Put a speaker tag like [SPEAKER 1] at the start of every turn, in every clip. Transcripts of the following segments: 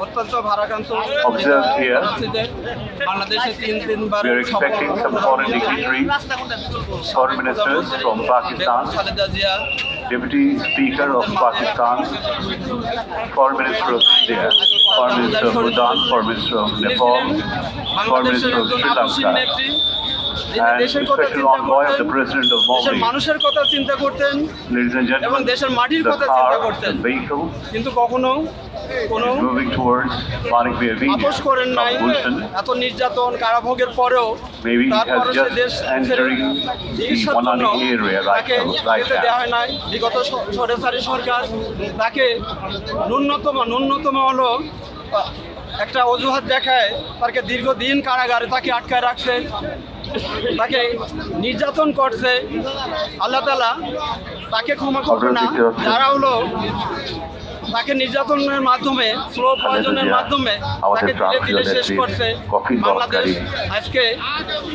[SPEAKER 1] অত্যন্ত ভারাক্রান্ত
[SPEAKER 2] Observed here,
[SPEAKER 1] বাংলাদেশে তিনবার
[SPEAKER 2] we are expecting some foreign dignitaries, foreign ministers from Pakistan,
[SPEAKER 1] Khaleda Zia,
[SPEAKER 2] Deputy Speaker of Pakistan, Foreign Minister of India, Foreign Minister of Bhutan, Foreign Minister of Nepal, Foreign
[SPEAKER 1] বাংলাদেশের
[SPEAKER 2] Minister of
[SPEAKER 1] একজন
[SPEAKER 2] Sri
[SPEAKER 1] আপসীন
[SPEAKER 2] Lanka,
[SPEAKER 1] নেত্রী, যিনি
[SPEAKER 2] and
[SPEAKER 1] দেশের কথা
[SPEAKER 2] Special
[SPEAKER 1] চিন্তা
[SPEAKER 2] Envoy of
[SPEAKER 1] করতেন,
[SPEAKER 2] the President of
[SPEAKER 1] দেশের
[SPEAKER 2] Maldives.
[SPEAKER 1] মানুষের কথা চিন্তা করতেন
[SPEAKER 2] Ladies and
[SPEAKER 1] এবং
[SPEAKER 2] gentlemen,
[SPEAKER 1] দেশের মাটির
[SPEAKER 2] the
[SPEAKER 1] কথা চিন্তা
[SPEAKER 2] car,
[SPEAKER 1] করতেন,
[SPEAKER 2] the vehicle
[SPEAKER 1] কিন্তু কখনো কোনো
[SPEAKER 2] is moving towards Manik Avenue
[SPEAKER 1] আপোষ করেন নাই।
[SPEAKER 2] from Gulshan.
[SPEAKER 1] এত নির্যাতন কারাভোগের পরেও
[SPEAKER 2] Maybe he
[SPEAKER 1] তারপরে
[SPEAKER 2] has
[SPEAKER 1] সে
[SPEAKER 2] just
[SPEAKER 1] দেশ ছেড়ে
[SPEAKER 2] entering
[SPEAKER 1] চিকিৎসার
[SPEAKER 2] the
[SPEAKER 1] জন্য
[SPEAKER 2] Manani area right
[SPEAKER 1] তাকে
[SPEAKER 2] right
[SPEAKER 1] যেতে দেওয়া
[SPEAKER 2] now.
[SPEAKER 1] হয় নাই। বিগত সরেসারি সরকার তাকে ন্যূনতম হলো একটা অজুহাত দেখায় তাকে দীর্ঘদিন কারাগারে তাকে আটকায় রাখছে, তাকে নির্যাতন করছে। আল্লাহ তাআলা তাকে ক্ষমা করবে না যারা হলো তাকে নির্যাতনের মাধ্যমে স্লো পয়জনের মাধ্যমে তাকে ধীরে ধীরে শেষ করছে। বাংলাদেশ আজকে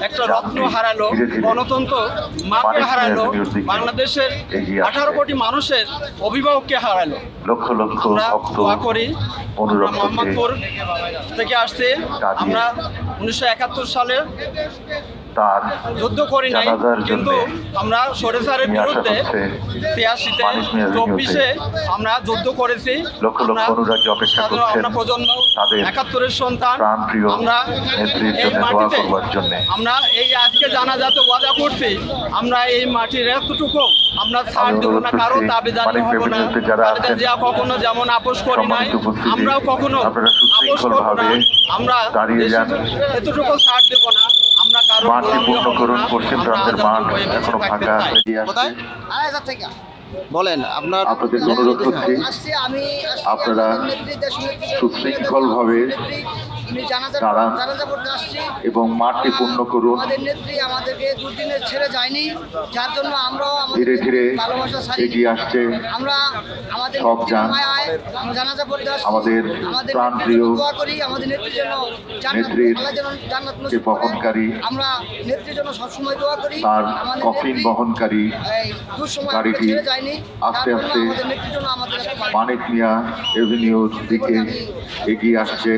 [SPEAKER 1] একটা রত্ন হারালো, গণতন্ত্র মাকে হারালো, বাংলাদেশের 18 কোটি মানুষের অভিভাবককে হারালো।
[SPEAKER 2] লক্ষ লক্ষ
[SPEAKER 1] আমরা
[SPEAKER 2] ভক্ত
[SPEAKER 1] দোয়া করি, আমরা
[SPEAKER 2] অনুরক্তকে
[SPEAKER 1] মোহাম্মদপুর থেকে আসছি, আমরা 1971 সালে
[SPEAKER 2] তার
[SPEAKER 1] যুদ্ধ করি নাই,
[SPEAKER 2] জানাজার
[SPEAKER 1] কিন্তু
[SPEAKER 2] জন্যে
[SPEAKER 1] আমরা সরেসারের
[SPEAKER 2] নিয়ে আসা
[SPEAKER 1] বিরুদ্ধে
[SPEAKER 2] হচ্ছে
[SPEAKER 1] 83-তে
[SPEAKER 2] মানিক মিয়া
[SPEAKER 1] 24-এ আমরা যুদ্ধ করেছি।
[SPEAKER 2] লক্ষ লক্ষ
[SPEAKER 1] আমরা
[SPEAKER 2] অনুরাগী অপেক্ষা করছেন
[SPEAKER 1] আমরা প্রজন্ম
[SPEAKER 2] তাদের
[SPEAKER 1] 71-এর সন্তান।
[SPEAKER 2] প্রাণপ্রিয়
[SPEAKER 1] আমরা
[SPEAKER 2] নেত্রীর
[SPEAKER 1] এই
[SPEAKER 2] জন্য দোয়া
[SPEAKER 1] মাটিতে
[SPEAKER 2] করবার জন্যে।
[SPEAKER 1] আমরা এই আজকে জানাজাতে ওয়াদা করছি, আমরা এই মাটির এতটুকু আমরা ছাড় দেবো না, কারো দাবিদারি হব না। খালেদা জিয়া কখনো যেমন আপোষ করি নাই, আমরাও কখনো আপোষ করব না। আমরা এতটুকু ছাড় দেবো না, আমরা কারো
[SPEAKER 2] মাঠটি
[SPEAKER 1] গোলামি হব
[SPEAKER 2] পূর্ণকরণ
[SPEAKER 1] না,
[SPEAKER 2] করছেন
[SPEAKER 1] আমরা
[SPEAKER 2] প্রাণের
[SPEAKER 1] আজাদ
[SPEAKER 2] মাঠ
[SPEAKER 1] হয়ে বেঁচে
[SPEAKER 2] এখনো
[SPEAKER 1] থাকতে
[SPEAKER 2] ফাঁকা
[SPEAKER 1] চাই।
[SPEAKER 2] আছে।
[SPEAKER 3] বলেন আপনার
[SPEAKER 2] আপনাদের অনুরোধ করছি আপনারা সুশৃঙ্খল ভাবে দাঁড়ান এবং মাঠটি পূর্ণ করুন।
[SPEAKER 3] আমাদের নেত্রী আমাদেরকে দুদিনে ছেড়ে যায়নি, যার জন্য আমরাও
[SPEAKER 2] ধীরে ধীরে
[SPEAKER 3] ভালোবাসা
[SPEAKER 2] এগিয়ে আসছে
[SPEAKER 3] আমরা আমাদের
[SPEAKER 2] সব যান।
[SPEAKER 3] মায়ায় আমরা জানাজা পড়তে আসছি।
[SPEAKER 2] আমাদের
[SPEAKER 3] আমাদের
[SPEAKER 2] প্রাণপ্রিয়
[SPEAKER 3] দোয়া করি আমাদের নেত্রীর জন্য
[SPEAKER 2] নেত্রীর
[SPEAKER 3] আল্লাহ যেন জান্নাত
[SPEAKER 2] যে
[SPEAKER 3] নসিব করে।
[SPEAKER 2] বহনকারী
[SPEAKER 3] আমরা নেত্রীর জন্য সবসময় দোয়া করি।
[SPEAKER 2] তার
[SPEAKER 3] আমাদের
[SPEAKER 2] কফিন
[SPEAKER 3] নেত্রী
[SPEAKER 2] বহনকারী
[SPEAKER 3] এই দুঃসময়
[SPEAKER 2] গাড়িটি
[SPEAKER 3] ছেড়ে যায়নি,
[SPEAKER 2] আস্তে
[SPEAKER 3] যার জন্য
[SPEAKER 2] আস্তে
[SPEAKER 3] আমাদের নেত্রীর জন্য আমাদের
[SPEAKER 2] মানিক মিয়া এভিনিউর দিকে এগিয়ে আসছে।